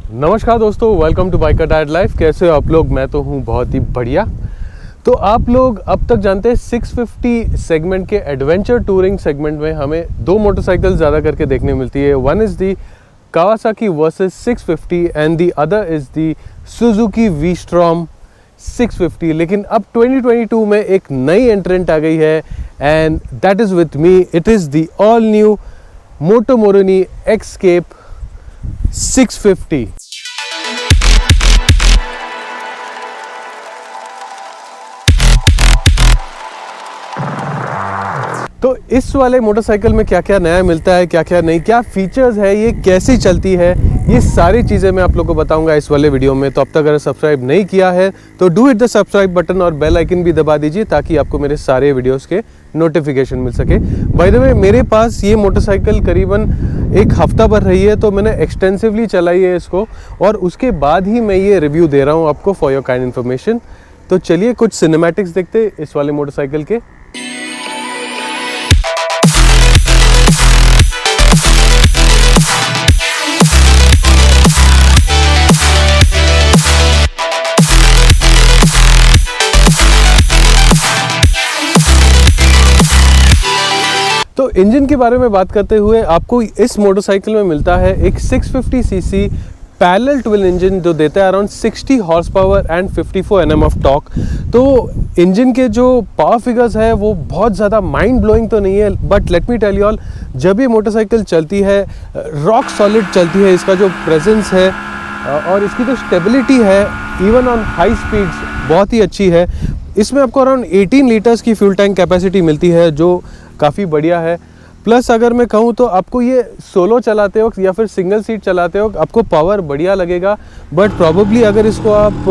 नमस्कार दोस्तों, welcome to biker diet life. कैसे हो आप लोग? मैं तो हूँ बहुत ही बढ़िया। तो आप लोग अब तक जानते हैं 650 सेगमेंट के एडवेंचर टूरिंग सेगमेंट में हमें दो मोटरसाइकिल ज़्यादा करके देखने मिलती है। One is the Kawasaki versus 650 and the other is the Suzuki we-storm 650। लेकिन अब 2022 में एक नई एंट्रेंट आ गई है and that is with me. It is the all new Moto Morini X Cape 650। तो इस वाले मोटरसाइकिल में क्या क्या नया मिलता है, क्या क्या नहीं, क्या फीचर्स है, ये कैसी चलती है, ये सारी चीज़ें मैं आप लोगों को बताऊंगा इस वाले वीडियो में। तो अब तक अगर सब्सक्राइब नहीं किया है तो do hit the subscribe button और बेल आइकन भी दबा दीजिए ताकि आपको मेरे सारे वीडियोस के नोटिफिकेशन मिल सके। बाय द वे, मेरे पास ये मोटरसाइकिल करीबन एक हफ्ता भर रही है, तो मैंने एक्सटेंसिवली चलाई है इसको और उसके बाद ही मैं ये रिव्यू दे रहा हूँ आपको फॉर योर काइंड इन्फॉर्मेशन। तो चलिए कुछ सिनेमैटिक्स देखते इस वाले मोटरसाइकिल के। तो इंजन के बारे में बात करते हुए आपको इस मोटरसाइकिल में मिलता है एक 650 सीसी पैरेलल ट्विन इंजन जो देता है around 60 horse power and 54 Nm of torque. तो इंजन के जो पावर फिगर्स है वो बहुत ज़्यादा माइंड ब्लोइंग तो नहीं है, but let me tell you all, जब ये मोटरसाइकिल चलती है रॉक सॉलिड चलती है। इसका जो प्रेजेंस है और इसकी जो स्टेबिलिटी है इवन ऑन हाई स्पीड्स बहुत ही अच्छी है। इसमें आपको अराउंड 18 लीटर्स की फ्यूल टैंक कैपेसिटी मिलती है जो काफ़ी बढ़िया है। प्लस अगर मैं कहूँ तो आपको ये सोलो चलाते वक्त या फिर सिंगल सीट चलाते वक्त आपको पावर बढ़िया लगेगा, बट प्रॉबेबली अगर इसको आप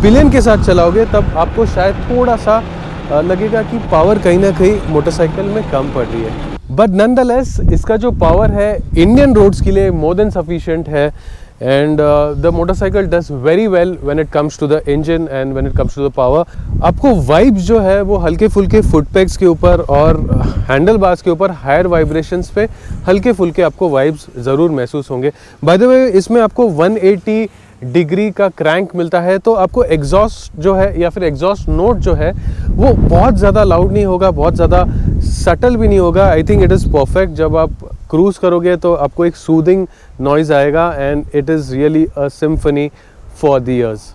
पिलियन के साथ चलाओगे तब आपको शायद थोड़ा सा लगेगा कि पावर कहीं ना कहीं मोटरसाइकिल में कम पड़ रही है। बट नॉनदलेस इसका जो पावर है इंडियन रोड्स के लिए मोर देन सफिशिएंट है and the motorcycle does very well when it comes to the engine and when it comes to the power. आपको वाइब्स जो है वो हल्के फुल्के फुट पेग्स के ऊपर और हैंडल बार्स के ऊपर हायर वाइब्रेशंस पे हल्के फुल्के आपको वाइब्स ज़रूर महसूस होंगे। बाय द वे, इसमें आपको 180 डिग्री का क्रैंक मिलता है, तो आपको एग्जॉस्ट जो है या फिर एग्जॉस्ट नोट जो है वो बहुत ज़्यादा लाउड नहीं होगा, बहुत ज़्यादा सटल भी नहीं होगा। I think it is perfect. जब आप क्रूज़ करोगे तो आपको एक सूदिंग नॉइज़ आएगा and it is really a symphony for the ears.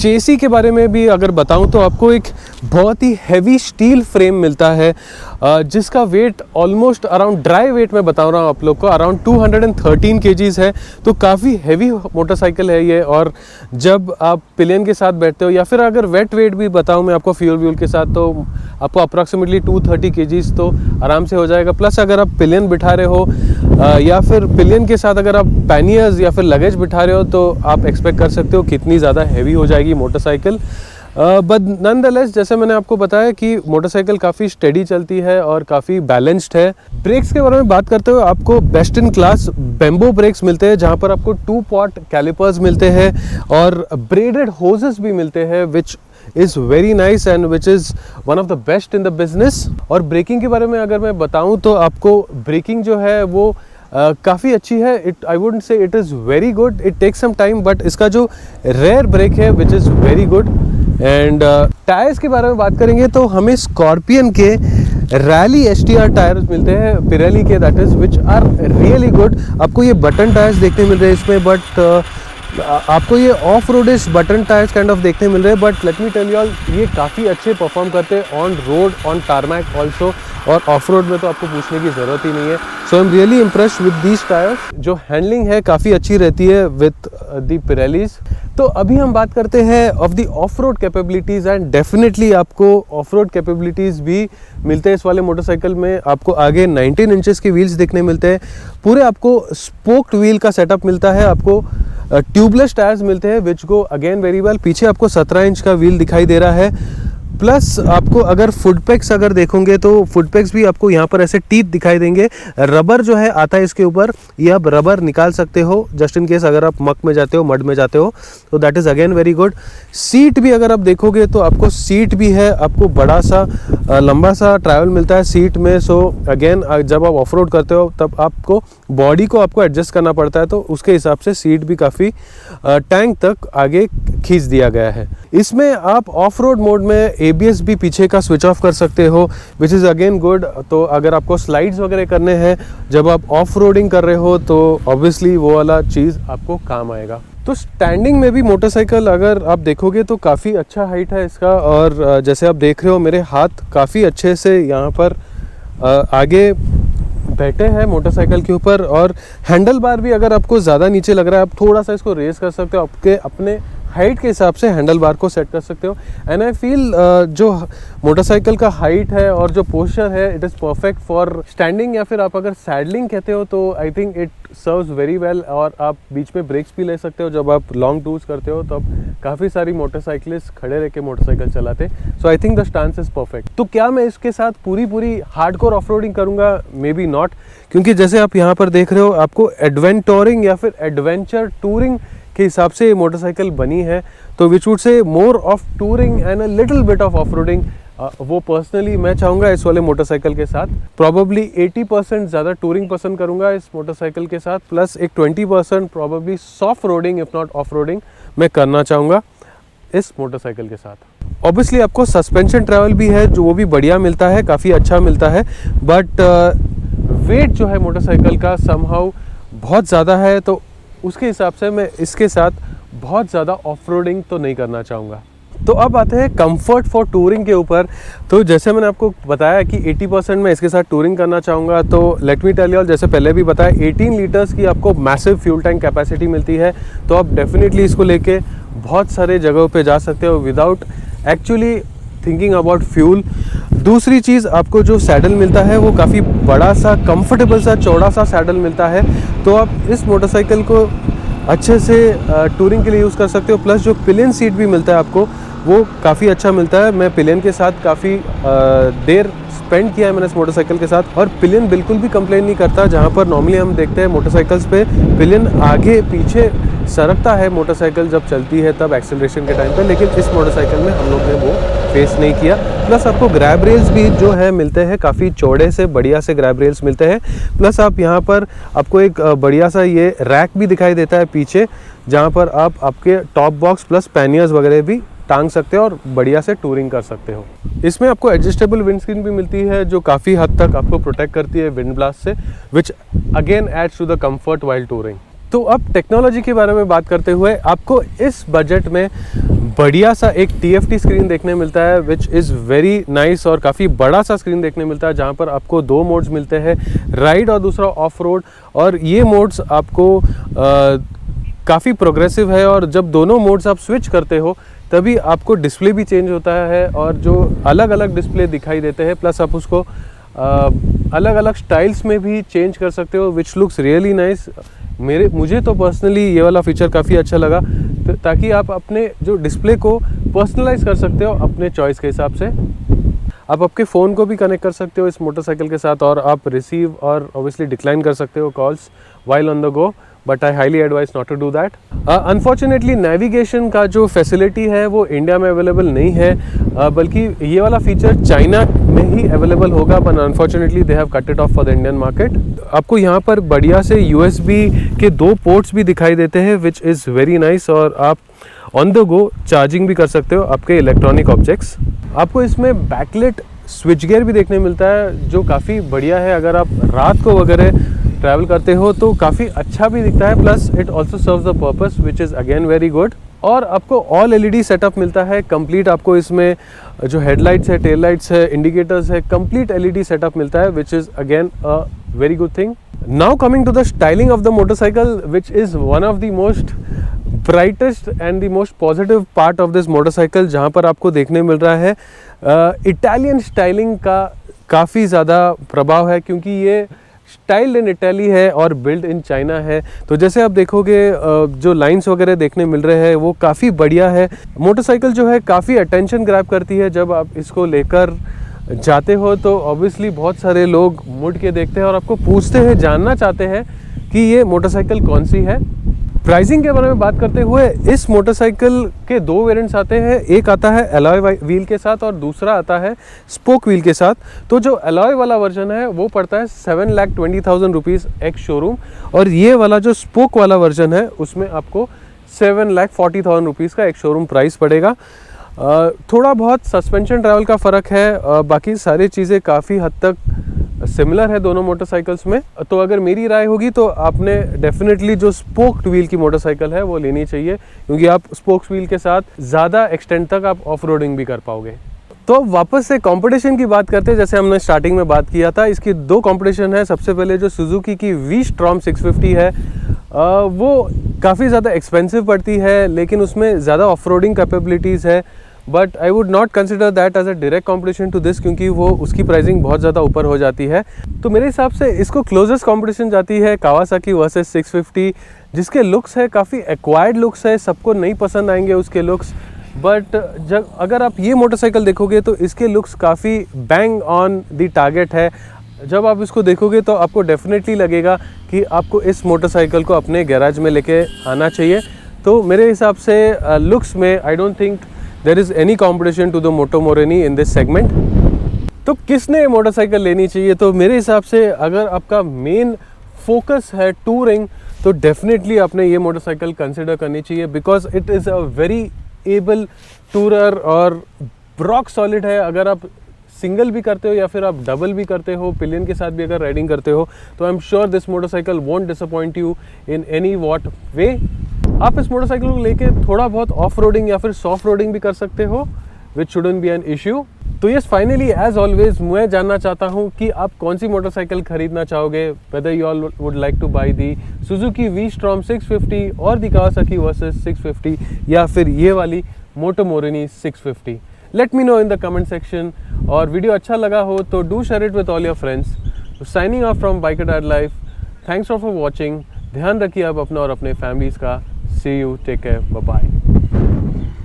Chassis के बारे में भी अगर बताऊं तो आपको एक बहुत ही हैवी स्टील फ्रेम मिलता है जिसका weight almost around dry weight में बता रहा हूं आप लोग को अराउंड 213 kgs है। तो काफ़ी हैवी मोटरसाइकिल है ये। और जब आप पिलियन के साथ बैठते हो या फिर अगर वेट वेट भी बताऊं मैं आपको फ्यूल व्यूल के साथ, तो आपको अप्रॉक्सीमेटली 230 kgs तो आराम से हो जाएगा। प्लस अगर आप पिलियन बिठा रहे हो या फिर पिलियन के साथ अगर आप पैनियर्स या फिर लगेज बिठा रहे हो तो आप एक्सपेक्ट कर सकते हो कितनी ज़्यादा हैवी हो जाएगी मोटरसाइकिल। बट नॉनदलेस जैसे मैंने आपको बताया कि मोटरसाइकिल काफ़ी स्टेडी चलती है और काफ़ी बैलेंस्ड है। ब्रेक्स के बारे में बात करते हुए आपको best in class Brembo brakes मिलते हैं जहाँ पर आपको 2-pot कैलिपर्स मिलते हैं और ब्रेडेड होजेस भी मिलते हैं विच is very nice and which is one of the best in the business. और ब्रेकिंग के बारे में अगर मैं बताऊँ तो आपको ब्रेकिंग जो है वो काफ़ी अच्छी है। I wouldn't say it is very good, it takes some time, but इसका जो रेयर ब्रेक है which is very good. And tyres के बारे में बात करेंगे तो हमें स्कॉर्पियन के रैली STR टायर्स मिलते हैं पिरेली के, that is which are really good. आपको ये बटन टायर्स देखने मिल रहे हैं इसमें, बट आपको ये off roadish button tyres kind of देखने मिल रहे हैं। But let me tell you all, ये काफ़ी अच्छे परफॉर्म करते हैं on road, on tarmac also, और ऑफ रोड में तो आपको पूछने की ज़रूरत ही नहीं है। So I am really impressed with these tyres. जो हैंडलिंग है काफ़ी अच्छी रहती है विद दी पिरेलीज। तो अभी हम बात करते हैं of the of road capabilities and definitely आपको ऑफ रोड कैपेबिलिटीज़ भी मिलते हैं इस वाले मोटरसाइकिल में। आपको आगे 19 इंचेस के व्हील्स देखने मिलते हैं, पूरे आपको स्पोक्ड व्हील का सेटअप मिलता है, आपको ट्यूबलेस टायर्स मिलते हैं विच गो अगेन वेरी वेल। पीछे आपको 17 इंच का व्हील दिखाई दे रहा है। प्लस आपको अगर फुट पैक्स अगर देखोगे तो फुट पैक्स भी आपको यहाँ पर ऐसे टीथ दिखाई देंगे। रबर जो है आता है इसके ऊपर, ये आप रबर निकाल सकते हो जस्ट इन केस अगर आप मक में जाते हो, मड में जाते हो, तो that is again very good. Seat भी अगर आप देखोगे तो आपको सीट भी है, आपको बड़ा सा लंबा सा ट्रैवल मिलता है सीट में। सो अगेन जब आप ऑफ रोड करते हो तब आपको बॉडी को आपको एडजस्ट करना पड़ता है, तो उसके हिसाब से सीट भी काफ़ी टैंक तक आगे खींच दिया गया है। इसमें आप ऑफ रोड मोड में ABS भी पीछे का स्विच ऑफ कर सकते हो, विच इज़ अगेन गुड। तो अगर आपको स्लाइड्स वगैरह करने हैं जब आप ऑफ रोडिंग कर रहे हो तो ऑब्वियसली वो वाला चीज़ आपको काम आएगा। तो स्टैंडिंग में भी मोटरसाइकिल अगर आप देखोगे तो काफ़ी अच्छा हाइट है इसका, और जैसे आप देख रहे हो मेरे हाथ काफ़ी अच्छे से यहाँ पर आगे बैठे हैं मोटरसाइकिल के ऊपर। और हैंडल बार भी अगर आपको ज़्यादा नीचे लग रहा है, आप थोड़ा सा इसको रेस कर सकते हो, आपके अपने हाइट के हिसाब से हैंडल बार को सेट कर सकते हो। एंड आई फील जो मोटरसाइकिल का हाइट है और जो पोस्चर है it is perfect for standing, या फिर आप अगर सैडलिंग कहते हो तो आई think it serves very well. और आप बीच में ब्रेक्स भी ले सकते हो जब आप लॉन्ग टूर्स करते हो, तो अब काफ़ी सारी मोटरसाइकिलिस्ट खड़े रह के मोटरसाइकिल चलाते। So I think the stance is perfect. तो क्या मैं इसके साथ पूरी हार्डकोर ऑफ रोडिंग करूँगा? मे बी नॉट, क्योंकि जैसे आप यहाँ पर देख रहे हो आपको एडवेंटोरिंग या फिर एडवेंचर टूरिंग के हिसाब से मोटरसाइकिल बनी है, तो which would say more of touring and a little bit of off roading. वो पर्सनली मैं चाहूँगा इस वाले मोटरसाइकिल के साथ। प्रॉबेबली 80% ज़्यादा टूरिंग पसंद करूँगा इस मोटरसाइकिल के साथ, प्लस एक 20% probably soft roading if not off roading मैं करना चाहूँगा इस मोटरसाइकिल के साथ। ऑब्वियसली आपको सस्पेंशन ट्रैवल भी है जो वो भी बढ़िया मिलता है, काफ़ी अच्छा मिलता है, बट वेट जो है मोटरसाइकिल का समहाउ बहुत ज़्यादा है, तो उसके हिसाब से मैं इसके साथ बहुत ज़्यादा ऑफ रोडिंग तो नहीं करना चाहूँगा। तो अब आते हैं कंफर्ट फॉर टूरिंग के ऊपर। तो जैसे मैंने आपको बताया कि 80% मैं इसके साथ टूरिंग करना चाहूँगा, तो let me tell you all, जैसे पहले भी बताया 18 लीटर्स की आपको मैसिव फ्यूल टैंक कैपेसिटी मिलती है, तो आप डेफिनेटली इसको लेके बहुत सारे जगहों पे जा सकते हो without actually thinking about fuel. दूसरी चीज़, आपको जो सैडल मिलता है वो काफ़ी बड़ा सा, कंफर्टेबल सा, चौड़ा सा सैडल मिलता है, तो आप इस मोटरसाइकिल को अच्छे से टूरिंग के लिए यूज़ कर सकते हो। प्लस जो पिलियन सीट भी मिलता है आपको वो काफ़ी अच्छा मिलता है। मैं पिलियन के साथ काफ़ी देर स्पेंड किया है मैंने इस मोटरसाइकिल के साथ, और पिलियन बिल्कुल भी कंप्लेन नहीं करता। जहाँ पर नॉर्मली हम देखते हैं मोटरसाइकिल्स पे पिलियन आगे पीछे सरकता है मोटरसाइकिल जब चलती है तब एक्सेलरेशन के टाइम पे, लेकिन इस मोटरसाइकिल में हम लोग ने वो फेस नहीं किया। प्लस आपको ग्रैब रेल्स भी जो है मिलते हैं, काफ़ी चौड़े से बढ़िया से ग्रैब रेल्स मिलते हैं। प्लस आप यहाँ पर आपको एक बढ़िया सा ये रैक भी दिखाई देता है पीछे, जहाँ पर आप आपके टॉप बॉक्स प्लस पैनियर्स वगैरह भी टांग सकते हो और बढ़िया से टूरिंग कर सकते हो। इसमें आपको एडजस्टेबल विंडस्क्रीन भी मिलती है जो काफ़ी हद तक आपको प्रोटेक्ट करती है विंड ब्लास्ट से, which again adds to the comfort while touring. तो अब टेक्नोलॉजी के बारे में बात करते हुए, आपको इस बजट में बढ़िया सा एक TFT स्क्रीन देखने मिलता है विच इज़ वेरी नाइस, और काफ़ी बड़ा सा स्क्रीन देखने मिलता है जहाँ पर आपको 2 मोड्स मिलते हैं, राइड और दूसरा ऑफ रोड। और ये मोड्स आपको काफ़ी प्रोग्रेसिव है, और जब दोनों मोड्स आप स्विच करते हो तभी आपको डिस्प्ले भी चेंज होता है, और जो अलग अलग डिस्प्ले दिखाई देते हैं, प्लस आप उसको अलग अलग स्टाइल्स में भी चेंज कर सकते हो, विच लुक्स रियली नाइस। मुझे तो पर्सनली ये वाला फीचर काफ़ी अच्छा लगा, तो ताकि आप अपने जो डिस्प्ले को पर्सनलाइज कर सकते हो अपने चॉइस के हिसाब से। आप आपके फ़ोन को भी कनेक्ट कर सकते हो इस मोटरसाइकिल के साथ, और आप रिसीव और ऑब्वियसली डिक्लाइन कर सकते हो calls while on the go, but I highly advise not to do that. Unfortunately navigation का जो फैसिलिटी है वो इंडिया में अवेलेबल नहीं है, बल्कि ये वाला फीचर चाइना में ही अवेलेबल होगा, but unfortunately they have cut it of for the Indian market. आपको यहाँ पर बढ़िया से USB के 2 पोर्ट्स भी दिखाई देते हैं विच इज़ वेरी नाइस, और आप ऑन द गो चार्जिंग भी कर सकते हो आपके इलेक्ट्रॉनिक ऑब्जेक्ट्स। आपको इसमें बैकलिट स्विच गियर भी देखने मिलता है जो काफ़ी बढ़िया है, अगर आप रात को वगैरह ट्रैवल करते हो तो काफ़ी अच्छा भी दिखता है, plus it also serves the purpose which is again very good. और आपको ऑल LED सेटअप मिलता है कंप्लीट, आपको इसमें जो हेडलाइट्स है, टेल लाइट्स है, इंडिकेटर्स है, कंप्लीट LED सेटअप मिलता है which is again a very good thing. Now coming to the styling of the motorcycle which is one of the most brightest and the most positive part of this motorcycle, जहाँ पर आपको देखने मिल रहा है Italian styling का काफ़ी ज़्यादा प्रभाव है, क्योंकि ये स्टाइल्ड इन इटली है और बिल्ड इन चाइना है। तो जैसे आप देखोगे जो लाइंस वगैरह देखने मिल रहे हैं वो काफ़ी बढ़िया है। मोटरसाइकिल जो है काफ़ी अटेंशन ग्रैब करती है। जब आप इसको लेकर जाते हो तो ऑब्वियसली बहुत सारे लोग मुड़ के देखते हैं और आपको पूछते हैं, जानना चाहते हैं कि ये मोटरसाइकिल कौन सी है। प्राइसिंग के बारे में बात करते हुए इस मोटरसाइकिल के दो वेरिएंट्स आते हैं। एक आता है एलॉय व्हील के साथ और दूसरा आता है स्पोक व्हील के साथ। तो जो एलॉय वाला वर्जन है वो पड़ता है 7,20,000 रुपीज़ एक्स शोरूम, और ये वाला जो स्पोक वाला वर्जन है उसमें आपको 7,40,000 रुपीज़ का एक्स शोरूम प्राइस पड़ेगा। थोड़ा बहुत सस्पेंशन ट्रैवल का फ़र्क है, बाकी सारी चीज़ें काफ़ी हद तक सिमिलर है दोनों मोटरसाइकिल्स में। तो अगर मेरी राय होगी तो आपने डेफिनेटली जो स्पोक्ड व्हील की मोटरसाइकिल है वो लेनी चाहिए, क्योंकि आप स्पोक्स व्हील के साथ ज़्यादा एक्सटेंड तक आप ऑफ रोडिंग भी कर पाओगे। तो अब वापस से कंपटीशन की बात करते हैं। जैसे हमने स्टार्टिंग में बात किया था, इसकी दो कंपटीशन है। सबसे पहले जो सुजुकी की वी-स्ट्रॉम 650 है वो काफ़ी ज़्यादा एक्सपेंसिव पड़ती है, लेकिन उसमें ज़्यादा ऑफ रोडिंग कैपेबिलिटीज़ है। But I would not consider that as a direct competition to this, क्योंकि वो उसकी प्राइसिंग बहुत ज़्यादा ऊपर हो जाती है। तो मेरे हिसाब से इसको क्लोजेस्ट कॉम्पिटिशन जाती है कावासाकी वर्सेस 650, जिसके लुक्स है काफ़ी एक्वायर्ड लुक्स है। सबको नहीं पसंद आएंगे उसके लुक्स, बट जब अगर आप ये मोटरसाइकिल देखोगे तो इसके लुक्स काफ़ी बैंग ऑन द टारगेट है। जब आप इसको देखोगे तो आपको डेफिनेटली लगेगा कि आपको इस मोटरसाइकिल को अपने गैराज में लेके आना चाहिए। तो मेरे हिसाब से लुक्स में I don't think there is any competition to the Moto Morini in this segment. तो किसने मोटरसाइकिल लेनी चाहिए? तो मेरे हिसाब से अगर आपका मेन फोकस है टूरिंग तो डेफिनेटली आपने ये मोटरसाइकिल कंसिडर करनी चाहिए, because it is a very able tourer और रॉक सॉलिड है। अगर आप सिंगल भी करते हो या फिर आप डबल भी करते हो, पिलियन के साथ भी अगर राइडिंग करते हो, तो I am sure this motorcycle won't disappoint you in any what वे। आप इस मोटरसाइकिल को लेके थोड़ा बहुत ऑफ रोडिंग या फिर सॉफ्ट रोडिंग भी कर सकते हो, विच शुडंट बी एन इश्यू। तो यस, फाइनली एज ऑलवेज मैं जानना चाहता हूँ कि आप कौन सी मोटरसाइकिल खरीदना चाहोगे, whether you all would like two by the Suzuki we-storm 650 और दी कावासाकी वर्सेस 650 या फिर ये वाली Moto Morini 650। Let me know in the comment section. और वीडियो अच्छा लगा हो तो do share it with all your friends. Signing off from biker dad life, thanks for watching. ध्यान रखिए आप अपना और अपने फैमिलीज़ का। See you, take care, bye bye.